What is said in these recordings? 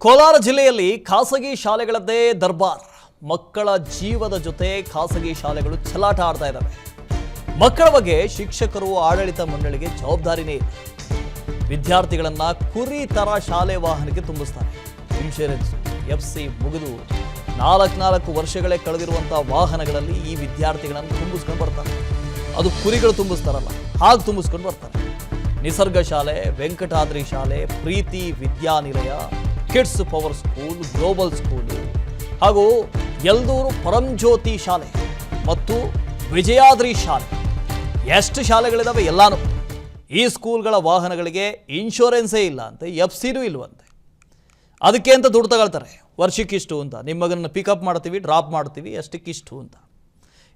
ಕೋಲಾರ ಜಿಲ್ಲೆಯಲ್ಲಿ ಖಾಸಗಿ ಶಾಲೆಗಳದ್ದೇ ದರ್ಬಾರ್. ಮಕ್ಕಳ ಜೀವದ ಜೊತೆ ಖಾಸಗಿ ಶಾಲೆಗಳು ಚೆಲ್ಲಾಟ ಆಡ್ತಾ ಇದ್ದಾವೆ. ಮಕ್ಕಳ ಬಗ್ಗೆ ಶಿಕ್ಷಕರು ಆಡಳಿತ ಮಂಡಳಿಗೆ ಜವಾಬ್ದಾರಿನೇ ಇಲ್ಲ. ವಿದ್ಯಾರ್ಥಿಗಳನ್ನ ಕುರಿ ತರ ಶಾಲೆ ವಾಹನಕ್ಕೆ ತುಂಬಿಸ್ತಾರೆ. ಇನ್ಶೂರೆನ್ಸ್ FC ಮುಗಿದು 4 ವರ್ಷಗಳೇ ಕಳೆದಿರುವಂತಹ ವಾಹನಗಳಲ್ಲಿ ಈ ವಿದ್ಯಾರ್ಥಿಗಳನ್ನು ತುಂಬಿಸ್ಕೊಂಡು ಬರ್ತಾರೆ. ಅದು ಕುರಿಗಳು ತುಂಬಿಸ್ತಾರಲ್ಲ ಹಾಗೆ ತುಂಬಿಸ್ಕೊಂಡು ಬರ್ತಾರೆ. ನಿಸರ್ಗ ಶಾಲೆ, ವೆಂಕಟಾದ್ರಿ ಶಾಲೆ, Preethi Vidyanilaya, kids power school, global school ಹಾಗೂ ಯಲ್ದೂರು ಪರಂಜ್ಯೋತಿ ಶಾಲೆ ಮತ್ತು ವಿಜಯಾದ್ರಿ ಶಾಲೆ, ಎಷ್ಟು ಶಾಲೆಗಳಿದಾವೆ ಎಲ್ಲಾನು. ಈ ಸ್ಕೂಲ್ಗಳ ವಾಹನಗಳಿಗೆ ಇನ್ಶೂರೆನ್ಸೇ ಇಲ್ಲ ಅಂತೆ, FCನೂ ಇಲ್ವಂತೆ. ಅದಕ್ಕೆ ಅಂತ ದುಡ್ಡು ತಗೊಳ್ತಾರೆ. ವರ್ಷಕ್ಕಿಷ್ಟು ಅಂತ, ನಿಮ್ಮ ಮಗನನ್ನು ಪಿಕಪ್ ಮಾಡ್ತೀವಿ, ಡ್ರಾಪ್ ಮಾಡ್ತೀವಿ, ಅಷ್ಟಕ್ಕಿಷ್ಟು ಅಂತ.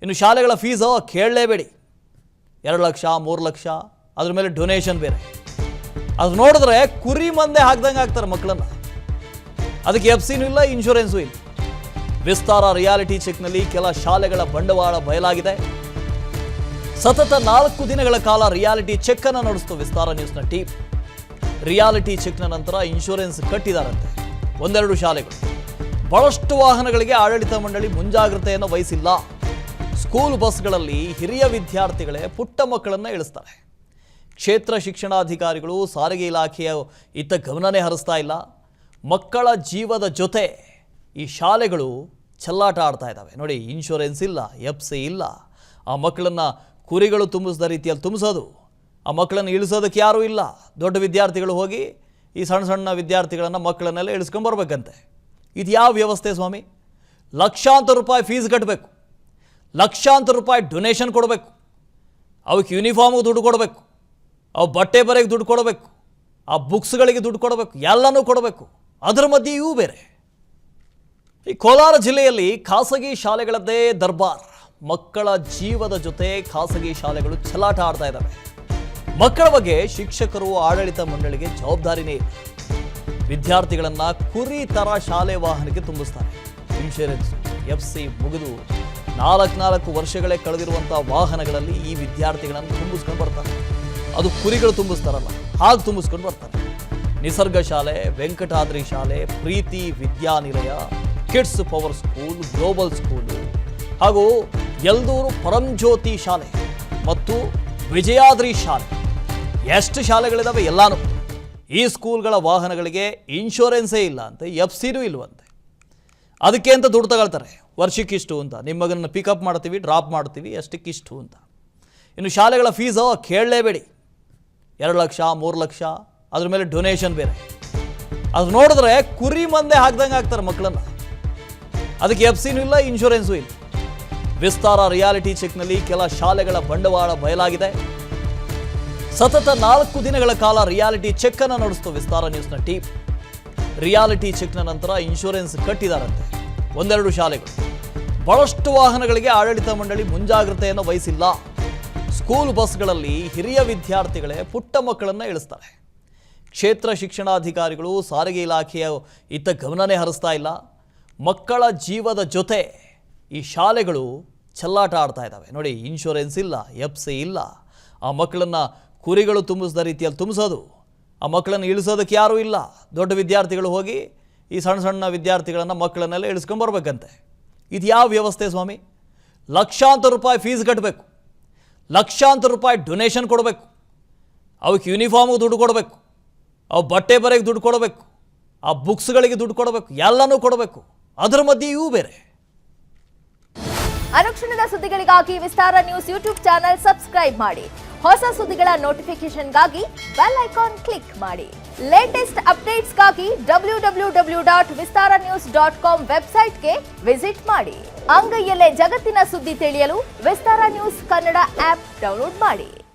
ಇನ್ನು ಶಾಲೆಗಳ ಫೀಸು ಕೇಳಲೇಬೇಡಿ, 2 ಲಕ್ಷ 3 ಲಕ್ಷ, ಅದ್ರ ಮೇಲೆ ಡೊನೇಷನ್ ಬೇರೆ. ಅದು ನೋಡಿದ್ರೆ ಕುರಿ ಮಂದೆ ಹಾಕ್ದಂಗೆ ಹಾಕ್ತಾರೆ ಮಕ್ಕಳನ್ನು. ಅದಕ್ಕೆ FCನೂ ಇಲ್ಲ, ಇನ್ಶೂರೆನ್ಸು ಇಲ್ಲ. ವಿಸ್ತಾರ ರಿಯಾಲಿಟಿ ಚೆಕ್ನಲ್ಲಿ ಕೆಲ ಶಾಲೆಗಳ ಬಂಡವಾಳ ಬಯಲಾಗಿದೆ. ಸತತ 4 ದಿನಗಳ ಕಾಲ ರಿಯಾಲಿಟಿ ಚೆಕ್ ಅನ್ನು ನಡೆಸಿತು ವಿಸ್ತಾರ ನ್ಯೂಸ್ನ ಟೀಮ್. ರಿಯಾಲಿಟಿ ಚೆಕ್ನ ನಂತರ ಇನ್ಶೂರೆನ್ಸ್ ಕಟ್ಟಿದಾರಂತೆ ಒಂದೆರಡು ಶಾಲೆಗಳು. ಬಹಳಷ್ಟು ವಾಹನಗಳಿಗೆ ಆಡಳಿತ ಮಂಡಳಿ ಮುಂಜಾಗ್ರತೆಯನ್ನು ವಹಿಸಿಲ್ಲ. ಸ್ಕೂಲ್ ಬಸ್ಗಳಲ್ಲಿ ಹಿರಿಯ ವಿದ್ಯಾರ್ಥಿಗಳೇ ಪುಟ್ಟ ಮಕ್ಕಳನ್ನು ಇಳಿಸ್ತಾರೆ. ಕ್ಷೇತ್ರ ಶಿಕ್ಷಣಾಧಿಕಾರಿಗಳು, ಸಾರಿಗೆ ಇಲಾಖೆಯ ಇತ್ತ ಗಮನನೇ ಹರಿಸ್ತಾ ಇಲ್ಲ. ಮಕ್ಕಳ ಜೀವದ ಜೊತೆ ಈ ಶಾಲೆಗಳು ಚೆಲ್ಲಾಟ ಆಡ್ತಾ ಇದ್ದಾವೆ. ನೋಡಿ, ಇನ್ಶೂರೆನ್ಸ್ ಇಲ್ಲ, FC ಇಲ್ಲ. ಆ ಮಕ್ಕಳನ್ನು ಕುರಿಗಳು ತುಂಬಿಸಿದ ರೀತಿಯಲ್ಲಿ ತುಂಬಿಸೋದು, ಆ ಮಕ್ಕಳನ್ನು ಇಳಿಸೋದಕ್ಕೆ ಯಾರೂ ಇಲ್ಲ. ದೊಡ್ಡ ವಿದ್ಯಾರ್ಥಿಗಳು ಹೋಗಿ ಈ ಸಣ್ಣ ಸಣ್ಣ ವಿದ್ಯಾರ್ಥಿಗಳನ್ನು ಮಕ್ಕಳನ್ನೆಲ್ಲ ಇಳಿಸ್ಕೊಂಬರ್ಬೇಕಂತೆ. ಇದು ಯಾವ ವ್ಯವಸ್ಥೆ ಸ್ವಾಮಿ? ಲಕ್ಷಾಂತರ ರೂಪಾಯಿ ಫೀಸ್ ಕಟ್ಟಬೇಕು, ಲಕ್ಷಾಂತರ ರೂಪಾಯಿ ಡೊನೇಷನ್ ಕೊಡಬೇಕು, ಅವಕ್ಕೆ ಯೂನಿಫಾರ್ಮ್ಗೆ ದುಡ್ಡು ಕೊಡಬೇಕು, ಅವು ಬಟ್ಟೆ ಬರೆಗೆ ದುಡ್ಡು ಕೊಡಬೇಕು, ಆ ಬುಕ್ಸ್ಗಳಿಗೆ ದುಡ್ಡು ಕೊಡಬೇಕು, ಎಲ್ಲನೂ ಕೊಡಬೇಕು. ಅದರ ಮಧ್ಯೆ ಇವು ಬೇರೆ. ಈ ಕೋಲಾರ ಜಿಲ್ಲೆಯಲ್ಲಿ ಖಾಸಗಿ ಶಾಲೆಗಳದ್ದೇ ದರ್ಬಾರ್. ಮಕ್ಕಳ ಜೀವದ ಜೊತೆ ಖಾಸಗಿ ಶಾಲೆಗಳು ಚೆಲ್ಲಾಟ ಆಡ್ತಾ ಇದ್ದಾವೆ. ಮಕ್ಕಳ ಬಗ್ಗೆ ಶಿಕ್ಷಕರು ಆಡಳಿತ ಮಂಡಳಿಗೆ ಜವಾಬ್ದಾರಿನೇ ಇಲ್ಲ. ವಿದ್ಯಾರ್ಥಿಗಳನ್ನ ಕುರಿ ತರ ಶಾಲೆ ವಾಹನಕ್ಕೆ ತುಂಬಿಸ್ತಾರೆ. ಇನ್ಶೂರೆನ್ಸ್ FC ಮುಗಿದು 4 ವರ್ಷಗಳೇ ಕಳೆದಿರುವಂತಹ ವಾಹನಗಳಲ್ಲಿ ಈ ವಿದ್ಯಾರ್ಥಿಗಳನ್ನು ತುಂಬಿಸ್ಕೊಂಡು ಬರ್ತಾರೆ. ಅದು ಕುರಿಗಳು ತುಂಬಿಸ್ತಾರಲ್ಲ ಹಾಗೆ ತುಂಬಿಸ್ಕೊಂಡು ಬರ್ತಾರೆ. ನಿಸರ್ಗ ಶಾಲೆ, ವೆಂಕಟಾದ್ರಿ ಶಾಲೆ, Preethi Vidyanilaya, kids power school, global school ಹಾಗೂ ಯಲ್ದೂರು ಪರಂಜ್ಯೋತಿ ಶಾಲೆ ಮತ್ತು ವಿಜಯಾದ್ರಿ ಶಾಲೆ, ಎಷ್ಟು ಶಾಲೆಗಳಿದಾವೆ ಎಲ್ಲಾನು. ಈ ಸ್ಕೂಲ್ಗಳ ವಾಹನಗಳಿಗೆ ಇನ್ಶೂರೆನ್ಸೇ ಇಲ್ಲ ಅಂತೆ, FCನೂ ಇಲ್ವಂತೆ. ಅದಕ್ಕೆ ಅಂತ ದುಡ್ಡು ತಗೊಳ್ತಾರೆ. ವರ್ಷಕ್ಕಿಷ್ಟು ಅಂತ, ನಿಮ್ಮ ಮಗನನ್ನು ಪಿಕಪ್ ಮಾಡ್ತೀವಿ, ಡ್ರಾಪ್ ಮಾಡ್ತೀವಿ, ಅಷ್ಟಕ್ಕಿಷ್ಟು ಅಂತ. ಇನ್ನು ಶಾಲೆಗಳ ಫೀಸು ಕೇಳಲೇಬೇಡಿ, 2 ಲಕ್ಷ 3 ಲಕ್ಷ, ಅದ್ರ ಮೇಲೆ ಡೊನೇಷನ್ ಬೇರೆ. ಅದು ನೋಡಿದ್ರೆ ಕುರಿ ಮಂದೆ ಹಾಕ್ದಂಗೆ ಹಾಕ್ತಾರೆ ಮಕ್ಕಳನ್ನು. ಅದಕ್ಕೆ FCನೂ ಇಲ್ಲ, ಇನ್ಶೂರೆನ್ಸು ಇಲ್ಲ. ವಿಸ್ತಾರ ರಿಯಾಲಿಟಿ ಚೆಕ್ನಲ್ಲಿ ಕೆಲ ಶಾಲೆಗಳ ಬಂಡವಾಳ ಬಯಲಾಗಿದೆ. ಸತತ 4 ದಿನಗಳ ಕಾಲ ರಿಯಾಲಿಟಿ ಚೆಕ್ ಅನ್ನು ನಡೆಸಿತು ವಿಸ್ತಾರ ನ್ಯೂಸ್ನ ಟೀಮ್. ರಿಯಾಲಿಟಿ ಚೆಕ್ನ ನಂತರ ಇನ್ಶೂರೆನ್ಸ್ ಕಟ್ಟಿದಾರಂತೆ ಒಂದೆರಡು ಶಾಲೆಗಳು. ಬಹಳಷ್ಟು ವಾಹನಗಳಿಗೆ ಆಡಳಿತ ಮಂಡಳಿ ಮುಂಜಾಗ್ರತೆಯನ್ನು ವಹಿಸಿಲ್ಲ. ಸ್ಕೂಲ್ ಬಸ್ಗಳಲ್ಲಿ ಹಿರಿಯ ವಿದ್ಯಾರ್ಥಿಗಳೇ ಪುಟ್ಟ ಮಕ್ಕಳನ್ನು ಇಳಿಸ್ತಾರೆ. ಕ್ಷೇತ್ರ ಶಿಕ್ಷಣಾಧಿಕಾರಿಗಳು, ಸಾರಿಗೆ ಇಲಾಖೆಯ ಇತ್ತ ಗಮನನೇ ಹರಿಸ್ತಾ ಇಲ್ಲ. ಮಕ್ಕಳ ಜೀವದ ಜೊತೆ ಈ ಶಾಲೆಗಳು ಚೆಲ್ಲಾಟ ಆಡ್ತಾ ಇದ್ದಾವೆ. ನೋಡಿ, ಇನ್ಶೂರೆನ್ಸ್ ಇಲ್ಲ, FC ಇಲ್ಲ. ಆ ಮಕ್ಕಳನ್ನು ಕುರಿಗಳು ತುಂಬಿಸಿದ ರೀತಿಯಲ್ಲಿ ತುಂಬಿಸೋದು, ಆ ಮಕ್ಕಳನ್ನು ಇಳಿಸೋದಕ್ಕೆ ಯಾರೂ ಇಲ್ಲ. ದೊಡ್ಡ ವಿದ್ಯಾರ್ಥಿಗಳು ಹೋಗಿ ಈ ಸಣ್ಣ ಸಣ್ಣ ವಿದ್ಯಾರ್ಥಿಗಳನ್ನು ಮಕ್ಕಳನ್ನೆಲ್ಲ ಇಳಿಸ್ಕೊಂಬರ್ಬೇಕಂತೆ. ಇದು ಯಾವ ವ್ಯವಸ್ಥೆ ಸ್ವಾಮಿ? ಲಕ್ಷಾಂತರ ರೂಪಾಯಿ ಫೀಸ್ ಕಟ್ಟಬೇಕು, ಲಕ್ಷಾಂತರ ರೂಪಾಯಿ ಡೊನೇಷನ್ ಕೊಡಬೇಕು, ಅವಕ್ಕೆ ಯೂನಿಫಾರ್ಮ್ಗೆ ದುಡ್ಡು ಕೊಡಬೇಕು, ಅವು ಬಟ್ಟೆ ಬರೆಗೆ ದುಡ್ಡು ಕೊಡಬೇಕು, ಆ ಬುಕ್ಸ್ಗಳಿಗೆ ದುಡ್ಡು ಕೊಡಬೇಕು, ಎಲ್ಲನೂ ಕೊಡಬೇಕು. ಅದರ ಮಧ್ಯೆ ಇವು ಬೇರೆ. ಅನುಕ್ಷಣದ ಸುದ್ದಿಗಳಿಗಾಗಿ ವಿಸ್ತಾರ ನ್ಯೂಸ್ ಯೂಟ್ಯೂಬ್ ಚಾನೆಲ್ ಸಬ್ಸ್ಕ್ರೈಬ್ ಮಾಡಿ. ಹೊಸ ಸುದ್ದಿಗಳ ನೋಟಿಫಿಕೇಶನ್ಗಾಗಿ ಬೆಲ್ ಐಕಾನ್ ಕ್ಲಿಕ್ ಮಾಡಿ. ಲೇಟೆಸ್ಟ್ ಅಪ್ಡೇಟ್ಸ್ಗಾಗಿ www.vistaranews.com ವೆಬ್ಸೈಟ್ಗೆ ವಿಸಿಟ್ ಮಾಡಿ. ಅಂಗೈಯಲ್ಲೇ ಜಗತ್ತಿನ ಸುದ್ದಿ ತಿಳಿಯಲು ವಿಸ್ತಾರ ನ್ಯೂಸ್ ಕನ್ನಡ ಆಪ್ ಡೌನ್ಲೋಡ್ ಮಾಡಿ.